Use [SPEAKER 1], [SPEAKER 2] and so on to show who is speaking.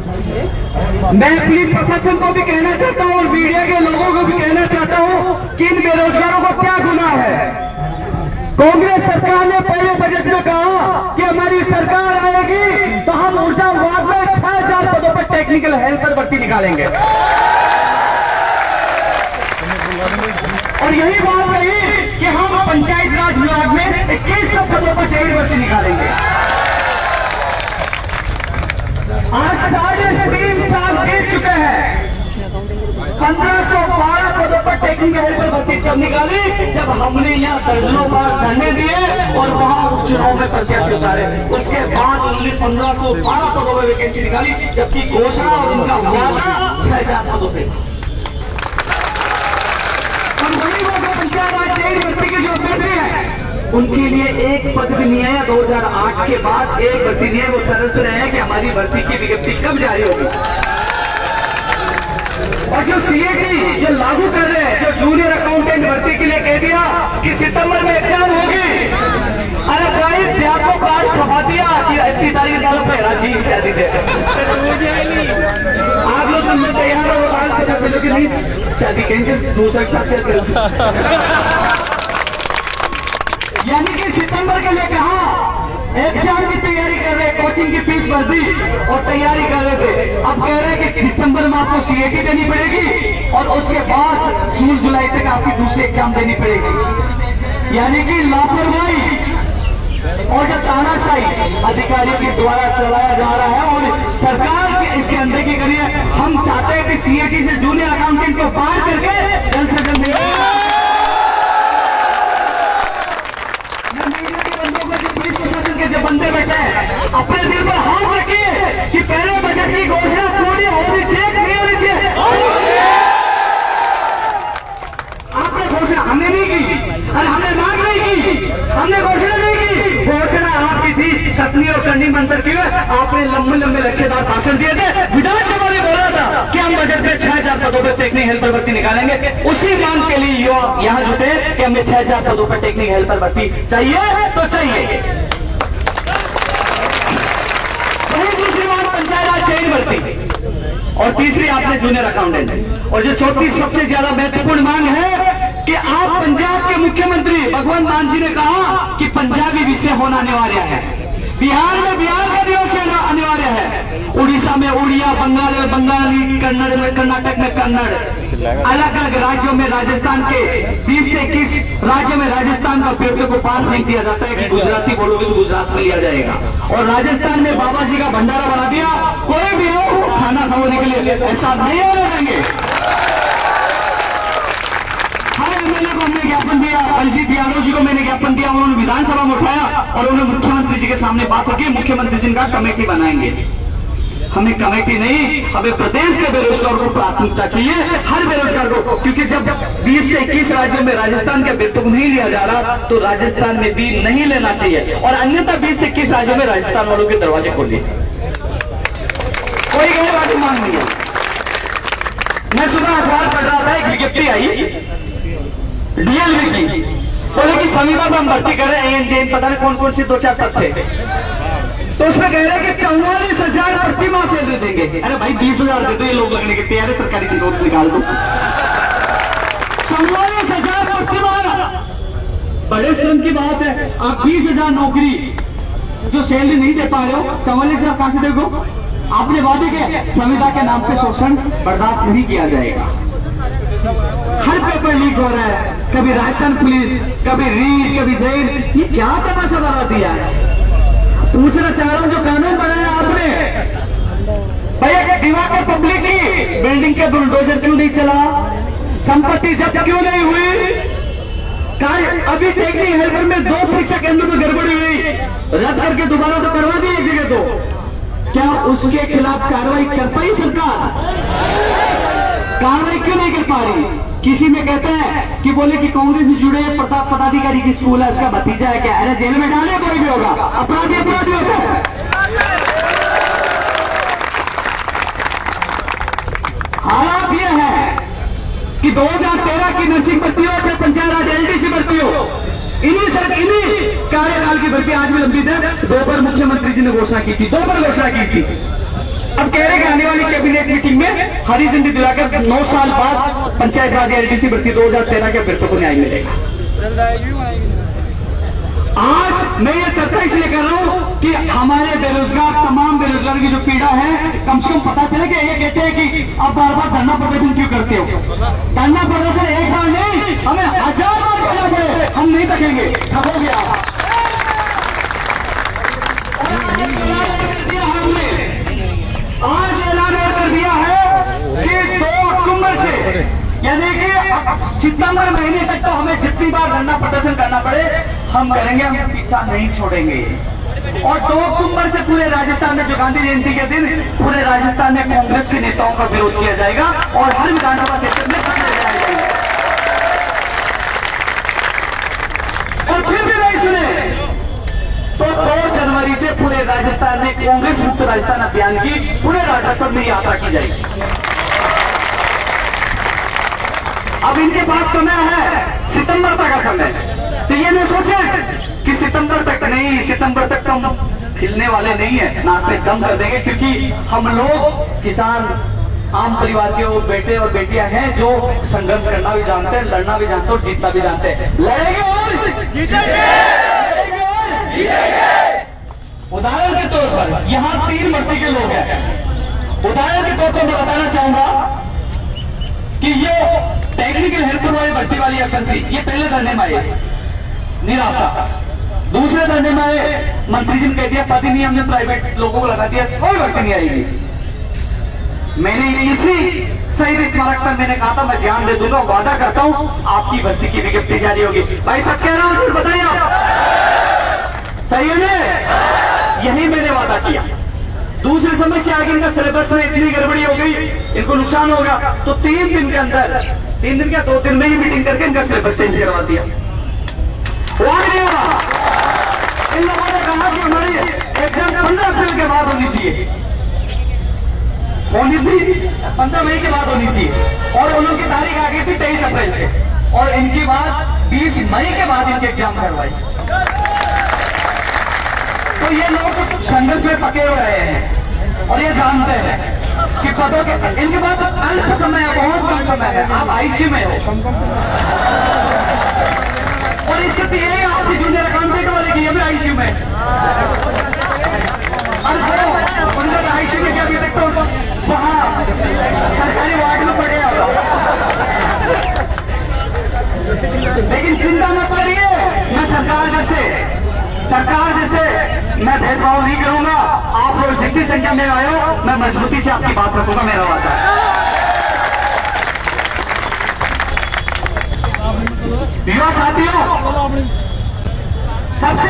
[SPEAKER 1] मैं पुलिस प्रशासन को भी कहना चाहता हूँ और मीडिया के लोगों को भी कहना चाहता हूँ कि इन बेरोजगारों को क्या गुनाह है। कांग्रेस सरकार ने पहले बजट में कहा कि हमारी सरकार आएगी तो हम ऊर्जा विभाग में 6000 पदों पर टेक्निकल हेल्पर भर्ती निकालेंगे, और यही बात रही कि हम पंचायत राज विभाग में 2100 पदों पर शहरी भर्ती निकालेंगे। आज 3.5 साल बीत चुके हैं, 1512 पदों पर टेक्निकल हेल्पर भर्ती जब निकाली, जब हमने यहाँ दर्जनों बार धरने दिए और वहां उपचुनाव में प्रत्याशी उतारे, उसके बाद उन्होंने 1512 पदों पर वैकेंसी निकाली, जबकि घोषणा और उनका वादा 6000 पदों पर। पंचायत राज शहरी भर्ती के जो अभ्यर्थी है उनके लिए एक पद भी नहीं है। 2008 के बाद एक भर्ती नहीं है। वो तरस रहे हैं कि हमारी भर्ती की विज्ञप्ति कब जारी होगी। और जो सीएटी जो लागू कर रहे हैं, जो जूनियर अकाउंटेंट भर्ती के लिए कह दिया कि सितंबर में एग्जाम होगी, अरे भाई व्यापक कार्ड छपा दिया कि 30 तारीख डालो पे राशि इत्यादि दे। आप लोग तो तैयार हो, आज पता चलो कि नहीं शादी कहेंगे दूसरा साक्षर यानी कि सितंबर के लिए कहा एग्जाम की तैयारी कर रहे, कोचिंग की फीस भर दी और तैयारी कर रहे थे। अब कह रहे हैं कि दिसंबर में आपको सीएटी देनी पड़ेगी और उसके बाद जून जुलाई तक आपकी दूसरी एग्जाम देनी पड़ेगी। यानी कि लापरवाही और जो तानाशाही अधिकारियों के द्वारा चलाया जा रहा है और सरकार के इसके अंदर की करिए। हम चाहते हैं कि सीएटी से जूनियर अकाउंटेंट को पार करके जल्द से जल्द जो बंदे बैठे हैं अपने दिल पर हाथ रखिए कि पहले बजट की घोषणा पूरी होनी चाहिए, नहीं होनी चाहिए। आपने घोषणा हमने नहीं की, अरे हमने मांग नहीं की, हमने घोषणा नहीं की। घोषणा आपकी थी कथनी और करनी मंत्र की। आपने लंबे लंबे लक्ष्यदार भाषण दिए थे, विधानसभा में बोला था कि हम बजट में 6000 पदों पर टेक्निकल हेल्पर भर्ती निकालेंगे। उसी मांग के लिए यहाँ जुटे कि हमें 6000 पदों पर टेक्निकल हेल्पर भर्ती चाहिए तो चाहिए। और तीसरी आपने जूनियर अकाउंटेंट। और जो चौथी सबसे ज्यादा महत्वपूर्ण मांग है कि आप पंजाब के मुख्यमंत्री भगवंत मान जी ने कहा कि पंजाबी विषय होना अनिवार्य है, बिहार में बिहार का दिवस अनिवार्य है, उड़ीसा में उड़िया, बंगाल में बंगाली, कन्नड़ में कर्नाटक में कन्नड़, अलग अलग राज्यों में राजस्थान के 20 से 21 राज्यों में राजस्थान का अभ्यर्थियों को पास नहीं दिया जाता है कि गुजराती बोलोगे तो गुजरात में लिया जाएगा। और राजस्थान में बाबा जी का भंडारा बना दिया, कोई भी हो खाना खाने के लिए ऐसा नहीं होने देंगे। हर एमएलए को हमने ज्ञापन दिया, बलजीत यादव जी को मैंने ज्ञापन दिया, उन्होंने विधानसभा में उठाया और उन्होंने मुख्यमंत्री जी के सामने बात रखी। मुख्यमंत्री जी का कमेटी बनाएंगे। हमें कमेटी नहीं, हमें प्रदेश के बेरोजगार को प्राथमिकता चाहिए, हर बेरोजगार को, क्योंकि जब 20 से 21 राज्यों में राजस्थान के अभ्यर्थियों को नहीं लिया जा रहा तो राजस्थान में भी नहीं लेना चाहिए। और अन्यथा 20 से 21 राज्यों में राजस्थान वालों के दरवाजे खोल दिए, कोई गैरवादी मांग नहीं है। मैं सुबह अखबार पढ़ रहा था, एक विज्ञप्ति आई डीएलवी की, बोले कि समीपा में हम भर्ती कर रहे हैं एएनजे, पता नहीं कौन कौन से 2-4 पद थे, तो उसमें कह रहे हैं कि 44,000 प्रति माह सैलरी देंगे। अरे भाई 20,000 दे दो, ये लोग लगने के तैयार है, सरकारी की नोट निकाल दो। 44,000 प्रति माह, बड़े श्रम की बात है। आप 20,000 नौकरी जो सैलरी नहीं दे पा रहे हो, 44,000 कहां से देखो। आपने वादे किया संविदा के नाम पे शोषण बर्दाश्त नहीं किया जाएगा। हर पेपर लीक हो रहा है, कभी राजस्थान पुलिस, कभी रीट, कभी जेल, ये क्या तमाशा बना दिया है। पूछना चाह रहा हूं, जो कानून बनाया आपने, भैया दिवाकर पब्लिक की बिल्डिंग के बुलडोजर क्यों नहीं चला, संपत्ति जब्त क्यों नहीं हुई, अभी टेक्निकल हेल्पर में 2 परीक्षा केंद्र में गड़बड़ी हुई, रद्द करके दोबारा तो करवा दी एक जगह, तो क्या उसके खिलाफ कार्रवाई कर पाई सरकार? कार्रवाई क्यों नहीं कर पा रही? किसी में कहते हैं कि बोले कि कांग्रेस से जुड़े प्रताप पदाधिकारी की स्कूल है, उसका भतीजा है क्या? अरे जेल में डाले, कोई भी होगा, अपराधी अपराधी होगा। हालात यह है कि 2013 की नर्सिंग भर्ती हो चाहे पंचायत राज एलडीसी भर्ती हो, इन्हीं कार्यकाल की भर्ती आज भी लंबित है। 2 बार मुख्यमंत्री जी ने घोषणा की थी, 2 बार घोषणा की थी। अब कह रहे आने वाली कैबिनेट मीटिंग में हरी झंडी दिलाकर 9 साल बाद पंचायत राज एलडीसी भर्ती 2013 के अभ्यर्थियों को न्याय मिलेगा। आज मैं ये चर्चा इसलिए कर रहा हूं कि हमारे बेरोजगार, तमाम बेरोजगार की जो पीड़ा है, कम से कम पता चले कि ये कहते हैं कि आप बार बार धरना प्रदर्शन क्यों करते हो। धरना प्रदर्शन एक बार नहीं, हमें 1000 बार करना पड़े, हम नहीं तकेंगे, ठगोगे आप। आज ऐलान कर दिया है कि 2 अक्टूबर से, यानी कि सितंबर महीने तक तो हमें जितनी बार धरना प्रदर्शन करना पड़े हम करेंगे, हम पीछा नहीं छोड़ेंगे। और 2 अक्टूबर से पूरे राजस्थान में, जो गांधी जयंती के दिन पूरे राजस्थान में कांग्रेस के नेताओं का विरोध किया जाएगा और हर विधानसभा क्षेत्र में बंद हो जाएगा। और फिर भी नहीं सुने तो 2 जनवरी से पूरे राजस्थान में कांग्रेस मुक्त राजस्थान अभियान की पूरे राजस्थान में यात्रा की जाएगी। अब इनके पास समय है सितंबर तक का समय, तो ये नहीं सोचे कि सितंबर तक नहीं, सितंबर तक तो हम खिलने वाले नहीं है, नाक पे दम कर देंगे, क्योंकि हम लोग किसान आम परिवार के वो बेटे और बेटियां हैं जो संघर्ष करना भी जानते हैं, लड़ना भी जानते हैं और जीतना भी जानते हैं। लड़ेंगे और जीतेंगे। उदाहरण के तौर पर यहाँ 3 भर्ती के लोग हैं। उदाहरण के तौर पर मैं बताना चाहूंगा कि ये टेक्निकल हेल्पर वाली भर्ती वाली अभ्यर्थी, ये पहले धरने में आए, निराशा। दूसरे धरने में आए, मंत्री जी ने कह दिया पति नहीं, हमने प्राइवेट लोगों को लगा दिया, कोई भर्ती नहीं आएगी। मैंने इसी शहीद स्मारक पर मैंने कहा था मैं ध्यान दे दूंगा, वादा करता हूं आपकी भर्ती की विज्ञप्ति जारी होगी। भाई सच कह रहा हूं, फिर बताइए आप सही है ना? यही मैंने वादा किया। दूसरी समस्या आगे, इनका सिलेबस में इतनी गड़बड़ी हो गई, इनको नुकसान होगा, तो 3 दिन के अंदर, 3 दिन क्या 2 दिन में ही मीटिंग करके इनका सिलेबस चेंज करवा दिया। नहीं होगा। इन लोगों ने कहा कि हमारी एग्जाम 15 अप्रैल के बाद होनी चाहिए, होनी थी 15 मई के बाद होनी चाहिए, और उन लोगों की तारीख आ गई थी 23 अप्रैल से, और इनकी बात 20 मई के बाद इनके एग्जाम करवाई। तो ये लोग संघर्ष में पके हुए रहे हैं और ये जानते हैं कि पदों के, इनके पास अल्प समय है, बहुत कम समय है, आप आईसीयू में हो। और स्थिति यही आपकी जूनियर अकाउंटेंट वाले की, ये भी आईसीयू में। और उनका आईसीयू में क्या अभी तक तो वहां सरकारी वार्ड में पड़े होगा। लेकिन चिंता मत करिए, मैं सरकार जैसे मैं भेदभाव नहीं करूंगा। आप लोग जितनी संख्या में आए हो, मैं मजबूती से आपकी बात रखूंगा, मेरा वादा। युवा साथियों, सबसे